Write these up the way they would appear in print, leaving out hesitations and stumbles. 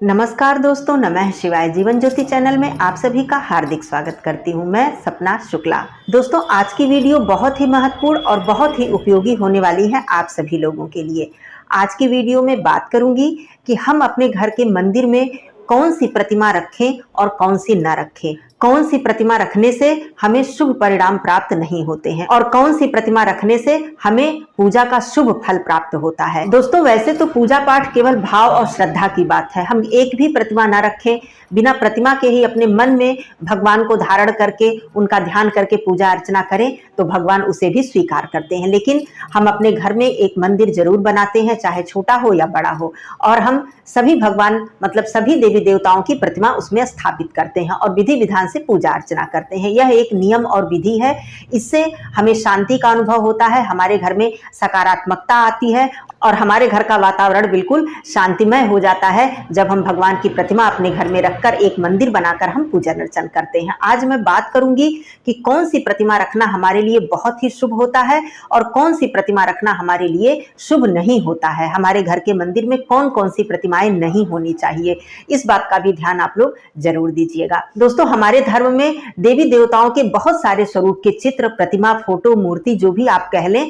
नमस्कार दोस्तों, नमः शिवाय। जीवन ज्योति चैनल में आप सभी का हार्दिक स्वागत करती हूं। मैं सपना शुक्ला। दोस्तों, आज की वीडियो बहुत ही महत्वपूर्ण और बहुत ही उपयोगी होने वाली है आप सभी लोगों के लिए। आज की वीडियो में बात करूंगी कि हम अपने घर के मंदिर में कौन सी प्रतिमा रखें और कौन सी न रखें। कौन सी प्रतिमा रखने से हमें शुभ परिणाम प्राप्त नहीं होते हैं और कौन सी प्रतिमा रखने से हमें पूजा का शुभ फल प्राप्त होता है। दोस्तों, वैसे तो पूजा पाठ केवल भाव और श्रद्धा की बात है। हम एक भी प्रतिमा ना रखें, बिना प्रतिमा के ही अपने मन में भगवान को धारण करके उनका ध्यान करके पूजा अर्चना करें तो भगवान उसे भी स्वीकार करते हैं। लेकिन हम अपने घर में एक मंदिर जरूर बनाते हैं, चाहे छोटा हो या बड़ा हो, और हम सभी भगवान मतलब सभी देवी देवताओं की प्रतिमा उसमें स्थापित करते हैं और विधि विधान से पूजा अर्चना करते हैं। यह एक नियम और विधि है। इससे हमें शांति का अनुभव होता है, हमारे घर में सकारात्मकता आती है और हमारे घर का वातावरण बिल्कुल शांतिमय हो जाता है जब हम भगवान की प्रतिमा अपने घर में रखकर एक मंदिर बनाकर हम पूजा अर्चन करते हैं। आज मैं बात करूंगी कि कौन सी प्रतिमा रखना हमारे लिए बहुत ही शुभ होता है और कौन सी प्रतिमा रखना हमारे लिए शुभ नहीं होता है। हमारे घर के मंदिर में कौन कौन सी प्रतिमाएं नहीं होनी चाहिए, इस बात का भी ध्यान आप लोग जरूर दीजिएगा। दोस्तों, हमारे धर्म में देवी देवताओं के बहुत सारे स्वरूप के चित्र, प्रतिमा, फोटो, मूर्ति जो भी आप कह लें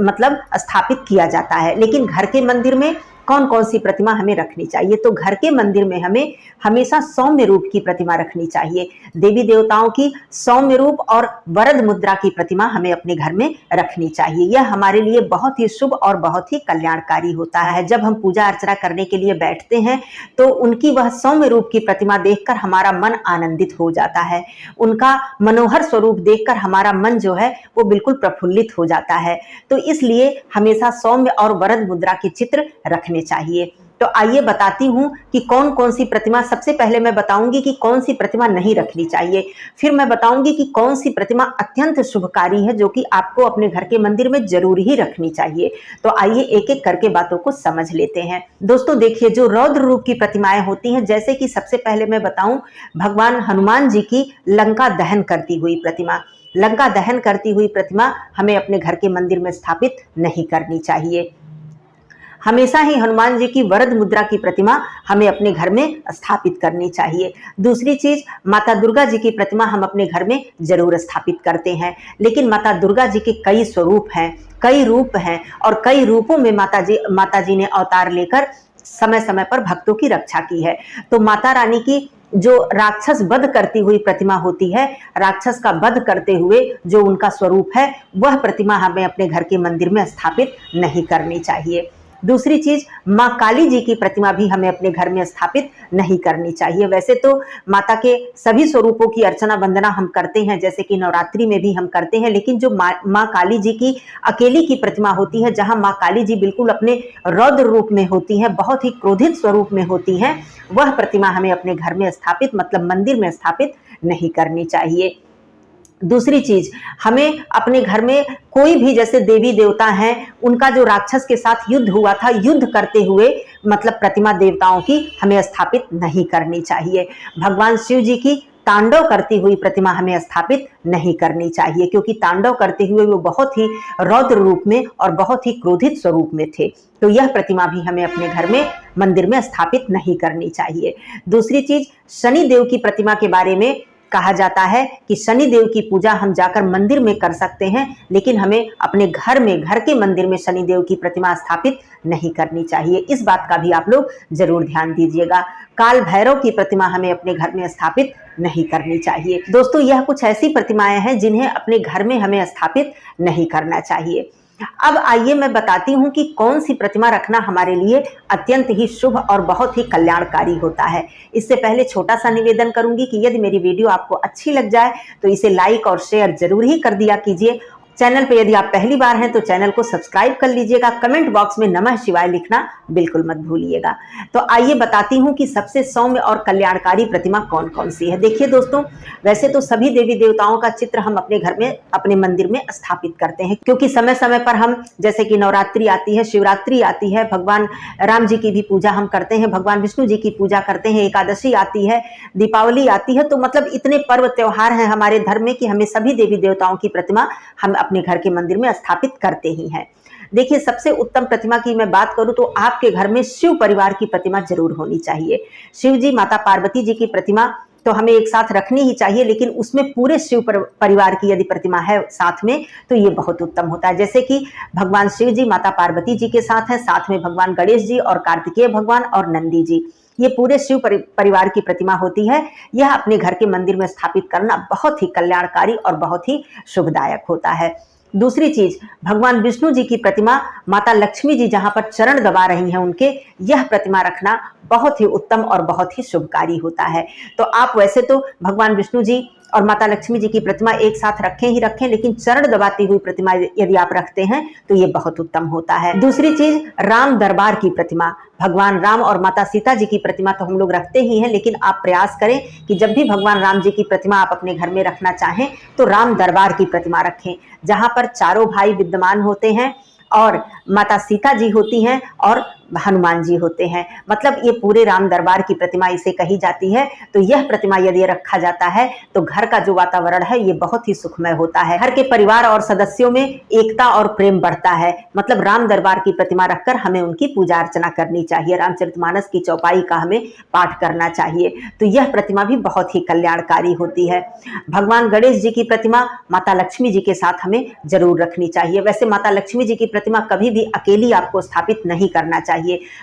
मतलब स्थापित किया जाता है। लेकिन घर के मंदिर में कौन कौन सी प्रतिमा हमें रखनी चाहिए? तो घर के मंदिर में हमें हमेशा सौम्य रूप की प्रतिमा रखनी चाहिए। देवी देवताओं की सौम्य रूप और वरद मुद्रा की प्रतिमा हमें अपने घर में रखनी चाहिए। यह हमारे लिए बहुत ही शुभ और बहुत ही कल्याणकारी होता है। जब हम पूजा अर्चना करने के लिए बैठते हैं तो उनकी वह सौम्य रूप की प्रतिमा देखकर हमारा मन आनंदित हो जाता है। उनका मनोहर स्वरूप देखकर हमारा मन जो है वो बिल्कुल प्रफुल्लित हो जाता है। तो इसलिए हमेशा सौम्य और वरद मुद्रा के चित्र रखने चाहिए। तो आइए बताती हूं कि कौन कौन सी प्रतिमा। सबसे पहले मैं बताऊंगी कि कौन सी प्रतिमा नहीं रखनी चाहिए, फिर मैं बताऊंगी कि कौन सी प्रतिमा अत्यंत शुभकारी है जो कि आपको अपने घर के मंदिर में जरूर ही रखनी चाहिए। तो आइए एक एक करके बातों को समझ लेते हैं। दोस्तों देखिए, जो रौद्र रूप की प्रतिमाएं होती हैं, जैसे कि सबसे पहले मैं बताऊं भगवान हनुमान जी की लंका दहन करती हुई प्रतिमा। लंका दहन करती हुई प्रतिमा हमें अपने घर के मंदिर में स्थापित नहीं करनी चाहिए। हमेशा ही हनुमान जी की वरद मुद्रा की प्रतिमा हमें अपने घर में स्थापित करनी चाहिए। दूसरी चीज, माता दुर्गा जी की प्रतिमा हम अपने घर में जरूर स्थापित करते हैं। लेकिन माता दुर्गा जी के कई स्वरूप हैं, कई रूप हैं और कई रूपों में माता जी ने अवतार लेकर समय समय पर भक्तों की रक्षा की है। तो माता रानी की जो राक्षस वध करती हुई प्रतिमा होती है, राक्षस का वध करते हुए जो उनका स्वरूप है, वह प्रतिमा हमें अपने घर के मंदिर में स्थापित नहीं करनी चाहिए। दूसरी चीज, माँ काली जी की प्रतिमा भी हमें अपने घर में स्थापित नहीं करनी चाहिए। वैसे तो माता के सभी स्वरूपों की अर्चना वंदना हम करते हैं, जैसे कि नवरात्रि में भी हम करते हैं, लेकिन जो माँ काली जी की अकेली की प्रतिमा होती है, जहां माँ काली जी बिल्कुल अपने रौद्र रूप में होती हैं, बहुत ही क्रोधित स्वरूप में होती हैं, वह प्रतिमा हमें अपने घर में स्थापित मतलब मंदिर में स्थापित नहीं करनी चाहिए। दूसरी चीज, हमें अपने घर में कोई भी जैसे देवी देवता हैं, उनका जो राक्षस के साथ युद्ध हुआ था, युद्ध करते हुए मतलब प्रतिमा देवताओं की हमें स्थापित नहीं करनी चाहिए। भगवान शिव जी की तांडव करती हुई प्रतिमा हमें स्थापित नहीं करनी चाहिए, क्योंकि तांडव करते हुए वो बहुत ही रौद्र रूप में और बहुत ही क्रोधित स्वरूप में थे। तो यह प्रतिमा भी हमें अपने घर में मंदिर में स्थापित नहीं करनी चाहिए। दूसरी चीज, शनि देव की प्रतिमा के बारे में कहा जाता है कि शनि देव की पूजा हम जाकर मंदिर में कर सकते हैं, लेकिन हमें अपने घर में, घर के मंदिर में शनि देव की प्रतिमा स्थापित नहीं करनी चाहिए। इस बात का भी आप लोग जरूर ध्यान दीजिएगा। काल भैरव की प्रतिमा हमें अपने घर में स्थापित नहीं करनी चाहिए। दोस्तों, यह कुछ ऐसी प्रतिमाएं हैं जिन्हें अपने घर में हमें स्थापित नहीं करना चाहिए। अब आइए मैं बताती हूं कि कौन सी प्रतिमा रखना हमारे लिए अत्यंत ही शुभ और बहुत ही कल्याणकारी होता है। इससे पहले छोटा सा निवेदन करूंगी कि यदि मेरी वीडियो आपको अच्छी लग जाए तो इसे लाइक और शेयर जरूर ही कर दिया कीजिए। चैनल पे यदि आप पहली बार हैं तो चैनल को सब्सक्राइब कर लीजिएगा। कमेंट बॉक्स में नमः शिवाय लिखना बिल्कुल मत भूलिएगा। तो आइए बताती हूँ कि सबसे सौम्य और कल्याणकारी प्रतिमा कौन कौन सी है। देखिए दोस्तों, वैसे तो सभी देवी देवताओं का चित्र हम अपने घर में, अपने मंदिर में स्थापित करते हैं, क्योंकि समय समय पर हम, जैसे कि नवरात्रि आती है, शिवरात्रि आती है, भगवान राम जी की भी पूजा हम करते हैं, भगवान विष्णु जी की पूजा करते हैं, एकादशी आती है, दीपावली आती है। तो मतलब इतने पर्व त्योहार हैं हमारे धर्म में कि हमें सभी देवी देवताओं की प्रतिमा हम अपने घर के मंदिर में स्थापित करते ही हैं। देखिए, सबसे उत्तम प्रतिमा की मैं बात करूं तो आपके घर में शिव परिवार की प्रतिमा जरूर होनी चाहिए। शिव जी, माता पार्वती जी की प्रतिमा तो हमें एक साथ रखनी ही चाहिए, लेकिन उसमें पूरे शिव परिवार की यदि प्रतिमा है साथ में तो ये बहुत उत्तम होता है। जैसे कि भगवान शिव जी माता पार्वती जी के साथ है, साथ में भगवान गणेश जी और कार्तिकेय भगवान और नंदी जी, ये पूरे शिव परिवार की प्रतिमा होती है। यह अपने घर के मंदिर में स्थापित करना बहुत ही कल्याणकारी और बहुत ही शुभदायक होता है। दूसरी चीज, भगवान विष्णु जी की प्रतिमा, माता लक्ष्मी जी जहां पर चरण दबा रही हैं उनके, यह प्रतिमा रखना बहुत ही उत्तम और बहुत ही शुभकारी होता है। तो आप वैसे तो भगवान विष्णु जी और माता लक्ष्मी जी की प्रतिमा एक साथ रखें ही रखें, लेकिन चरण दबाती हुई प्रतिमा यदि आप रखते हैं तो ये बहुत उत्तम होता है। दूसरी चीज, राम दरबार की प्रतिमा, भगवान राम और माता सीता जी की प्रतिमा तो हम लोग रखते ही हैं, लेकिन आप प्रयास करें कि जब भी भगवान राम जी की प्रतिमा आप अपने घर में रखना चाहें तो राम दरबार की प्रतिमा रखें, जहां पर चारों भाई विद्यमान होते हैं और माता सीता जी होती हैं और हनुमान जी होते हैं। मतलब ये पूरे राम दरबार की प्रतिमा इसे कही जाती है। तो यह प्रतिमा यदि रखा जाता है तो घर का जो वातावरण है ये बहुत ही सुखमय होता है। घर के परिवार और सदस्यों में एकता और प्रेम बढ़ता है। मतलब राम दरबार की प्रतिमा रखकर हमें उनकी पूजा अर्चना करनी चाहिए, रामचरितमानस की चौपाई का हमें पाठ करना चाहिए। तो यह प्रतिमा भी बहुत ही कल्याणकारी होती है। भगवान गणेश जी की प्रतिमा माता लक्ष्मी जी के साथ हमें जरूर रखनी चाहिए। वैसे माता लक्ष्मी जी की प्रतिमा कभी भी अकेली आपको स्थापित नहीं करना चाहिए।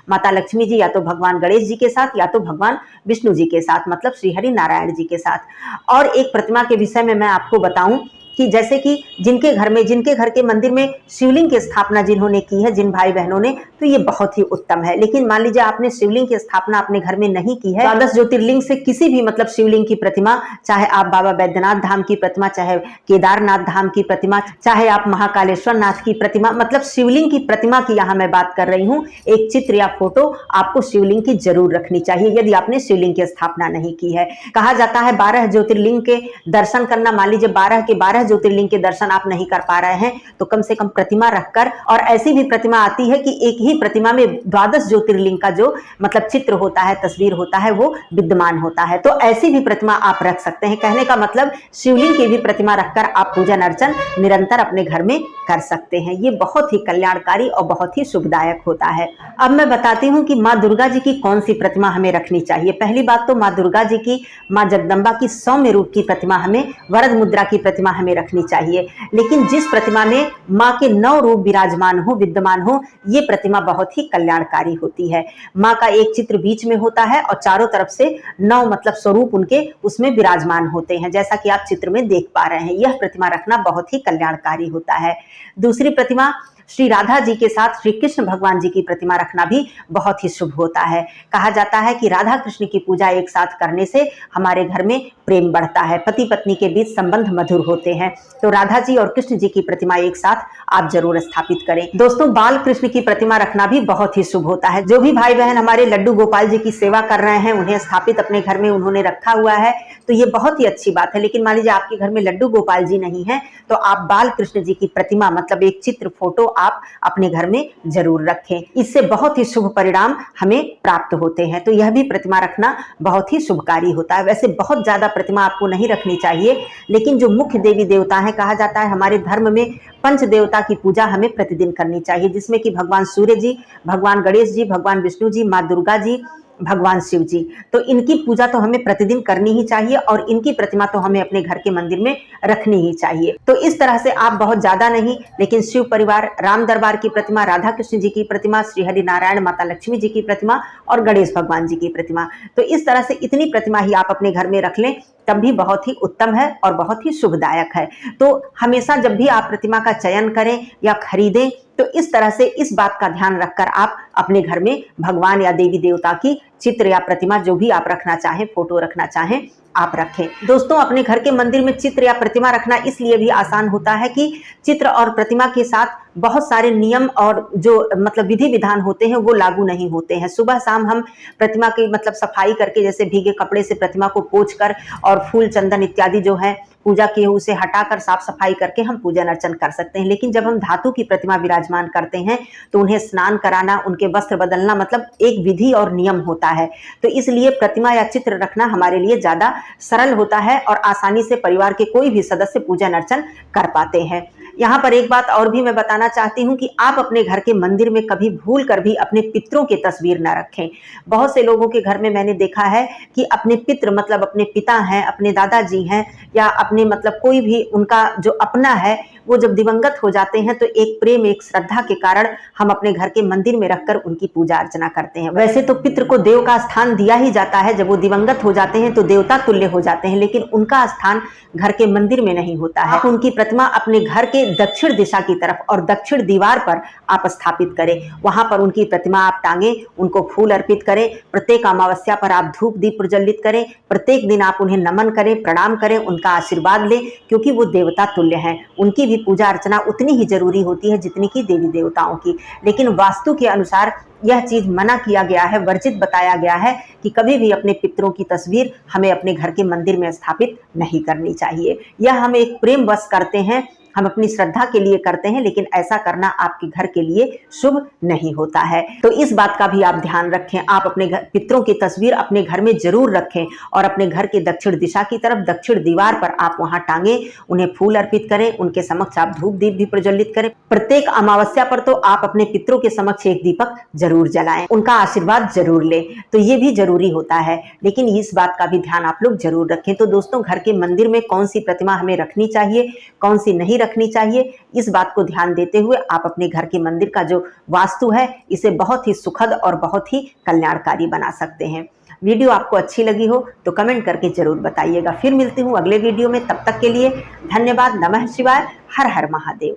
माता लक्ष्मी जी या तो भगवान गणेश जी के साथ या तो भगवान विष्णु जी के साथ, मतलब श्री हरि नारायण जी के साथ। और एक प्रतिमा के विषय में मैं आपको बताऊं कि जैसे कि जिनके घर के मंदिर में शिवलिंग की स्थापना जिन्होंने की है, जिन भाई बहनों ने, तो ये बहुत ही उत्तम है। लेकिन मान लीजिए आपने शिवलिंग की स्थापना अपने घर में नहीं की है, 12 ज्योतिर्लिंग से किसी भी मतलब शिवलिंग की प्रतिमा, चाहे आप बाबा बैद्यनाथ धाम की प्रतिमा, चाहे केदारनाथ धाम की प्रतिमा, चाहे आप महाकालेश्वर नाथ की प्रतिमा, मतलब शिवलिंग की प्रतिमा की यहाँ मैं बात कर रही हूँ, एक चित्र या फोटो आपको शिवलिंग की जरूर रखनी चाहिए यदि आपने शिवलिंग की स्थापना नहीं की है। कहा जाता है 12 ज्योतिर्लिंग के दर्शन करना, मान लीजिए 12 के 12 ज्योतिर्लिंग के दर्शन आप नहीं कर पा रहे हैं तो कम से कम प्रतिमा रखकर, और ऐसी भी प्रतिमा आती है कि एक ही प्रतिमा में 12 ज्योतिर्लिंग का जो मतलब चित्र होता है, तस्वीर होता है, वो विद्यमान होता है। तो ऐसी भी प्रतिमा आप रख सकते हैं। कहने का मतलब शिवलिंग की भी प्रतिमा रखकर आप पूजन अर्चन निरंतर अपने घर में कर सकते हैं। ये बहुत ही कल्याणकारी और बहुत ही शुभदायक होता है। अब मैं बताती हूँ कि माँ दुर्गा जी की कौन सी प्रतिमा हमें रखनी चाहिए। पहली बात तो माँ दुर्गा जी की, माँ जगदम्बा की सौम्य रूप की प्रतिमा हमें, वरद मुद्रा की प्रतिमा हमें रखनी चाहिए। लेकिन जिस प्रतिमा में माँ के 9 रूप विराजमान हो, विद्यमान हो, ये प्रतिमा बहुत ही कल्याणकारी होती है। माँ का एक चित्र बीच में होता है और चारों तरफ से 9 मतलब स्वरूप उनके उसमें विराजमान होते हैं, जैसा कि आप चित्र में देख पा रहे हैं। यह प्रतिमा रखना बहुत ही कल्याणकारी होता है। दूसरी प्रतिमा, श्री राधा जी के साथ श्री कृष्ण भगवान जी की प्रतिमा रखना भी बहुत ही शुभ होता है। कहा जाता है कि राधा कृष्ण की पूजा एक साथ करने से हमारे घर में प्रेम बढ़ता है, पति पत्नी के बीच संबंध मधुर होते हैं। तो राधा जी और कृष्ण जी की प्रतिमा एक साथ आप जरूर स्थापित करें। दोस्तों, बाल कृष्ण की प्रतिमा रखना भी बहुत ही शुभ होता है। जो भी भाई बहन हमारे लड्डू गोपाल जी की सेवा कर रहे हैं, उन्हें स्थापित अपने घर में उन्होंने रखा हुआ है, तो ये बहुत ही अच्छी बात है। लेकिन मान लीजिए आपके घर में लड्डू गोपाल जी नहीं है तो आप बाल कृष्ण जी की प्रतिमा, मतलब एक चित्र फोटो आप अपने घर में जरूर रखें। इससे बहुत ही शुभ परिणाम हमें प्राप्त होते हैं। तो यह भी प्रतिमा रखना बहुत ही शुभकारी होता है। वैसे बहुत ज्यादा प्रतिमा आपको नहीं रखनी चाहिए, लेकिन जो मुख्य देवी देवता हैं, कहा जाता है हमारे धर्म में पंच देवता की पूजा हमें प्रतिदिन करनी चाहिए, जिसमें कि भगवान सूर्य जी, भगवान गणेश जी, भगवान विष्णु जी, माँ दुर्गा जी, भगवान शिव जी। तो इनकी पूजा तो हमें प्रतिदिन करनी ही चाहिए और इनकी प्रतिमा तो हमें अपने घर के मंदिर में रखनी ही चाहिए। तो इस तरह से आप बहुत ज्यादा नहीं, लेकिन शिव परिवार, राम दरबार की प्रतिमा, राधा कृष्ण जी की प्रतिमा, श्री हरि नारायण माता लक्ष्मी जी की प्रतिमा और गणेश भगवान जी की प्रतिमा, तो इस तरह से इतनी प्रतिमा ही आप अपने घर में रख लें, तब भी बहुत ही उत्तम है और बहुत ही शुभदायक है। तो हमेशा जब भी आप प्रतिमा का चयन करें या खरीदें तो इस तरह से इस बात का ध्यान रखकर आप अपने घर में भगवान या देवी देवता की चित्र या प्रतिमा जो भी आप रखना चाहें, फोटो रखना चाहें, आप रखें। दोस्तों, अपने घर के मंदिर में चित्र या प्रतिमा रखना इसलिए भी आसान होता है कि चित्र और प्रतिमा के साथ बहुत सारे नियम और जो मतलब विधि विधान होते हैं वो लागू नहीं होते हैं। सुबह शाम हम प्रतिमा की मतलब सफाई करके, जैसे भीगे कपड़े से प्रतिमा को पोंछ कर और फूल चंदन इत्यादि जो है पूजा किए उसे हटाकर साफ सफाई करके हम पूजन अर्चन कर सकते हैं। लेकिन जब हम धातु की प्रतिमा विराजमान करते हैं तो उन्हें स्नान कराना, उनके वस्त्र बदलना मतलब एक विधि और नियम होता है। तो इसलिए प्रतिमा या चित्र रखना हमारे लिए ज्यादा सरल होता है और आसानी से परिवार के कोई भी सदस्य पूजन अर्चन कर पाते हैं। यहाँ पर एक बात और भी मैं बताना चाहती हूँ कि आप अपने घर के मंदिर में कभी भूल कर भी अपने पितरों की तस्वीर न रखें। बहुत से लोगों के घर में मैंने देखा है कि अपने पितर मतलब अपने पिता हैं, अपने दादाजी हैं या अपने मतलब कोई भी उनका जो अपना है, वो जब दिवंगत हो जाते हैं तो एक प्रेम, एक श्रद्धा के कारण हम अपने घर के मंदिर में रखकर उनकी पूजा अर्चना करते हैं। वैसे तो पितृ को देव का स्थान दिया ही जाता है, जब वो दिवंगत हो जाते हैं तो देवता तुल्य हो जाते हैं, लेकिन उनका स्थान घर के मंदिर में नहीं होता है। उनकी प्रतिमा अपने घर के दक्षिण दिशा की तरफ और दक्षिण दीवार पर आप स्थापित करें। वहां पर उनकी प्रतिमा आप टांगे, उनको फूल अर्पित करें। प्रत्येक अमावस्या पर आप धूप दीप प्रज्वलित करें। प्रत्येक दिन आप उन्हें नमन करें, प्रणाम करें, उनका आशीर्वाद लें, क्योंकि वो देवता तुल्य हैं। उनकी भी पूजा अर्चना उतनी ही जरूरी होती है जितनी की देवी देवताओं की। लेकिन वास्तु के अनुसार यह चीज मना किया गया है, वर्जित बताया गया है कि कभी भी अपने पितरों की तस्वीर हमें अपने घर के मंदिर में स्थापित नहीं करनी चाहिए। यह हम एक प्रेम वश करते हैं, हम अपनी श्रद्धा के लिए करते हैं, लेकिन ऐसा करना आपके घर के लिए शुभ नहीं होता है। तो इस बात का भी आप ध्यान रखें। आप अपने घर पितरों की तस्वीर अपने घर में जरूर रखें और अपने घर के दक्षिण दिशा की तरफ दक्षिण दीवार पर आप वहां टांगे, उन्हें फूल अर्पित करें, उनके समक्ष आप धूप दीप भी प्रज्वलित करें। प्रत्येक अमावस्या पर तो आप अपने पितरों के समक्ष एक दीपक जरूर जलाएं, उनका आशीर्वाद जरूर लें। तो ये भी जरूरी होता है, लेकिन इस बात का भी ध्यान आप लोग जरूर रखें। तो दोस्तों, घर के मंदिर में कौन सी प्रतिमा हमें रखनी चाहिए, कौन सी नहीं रखनी चाहिए, इस बात को ध्यान देते हुए आप अपने घर के मंदिर का जो वास्तु है इसे बहुत ही सुखद और बहुत ही कल्याणकारी बना सकते हैं। वीडियो आपको अच्छी लगी हो तो कमेंट करके जरूर बताइएगा। फिर मिलती हूँ अगले वीडियो में, तब तक के लिए धन्यवाद। नमः शिवाय, हर हर महादेव।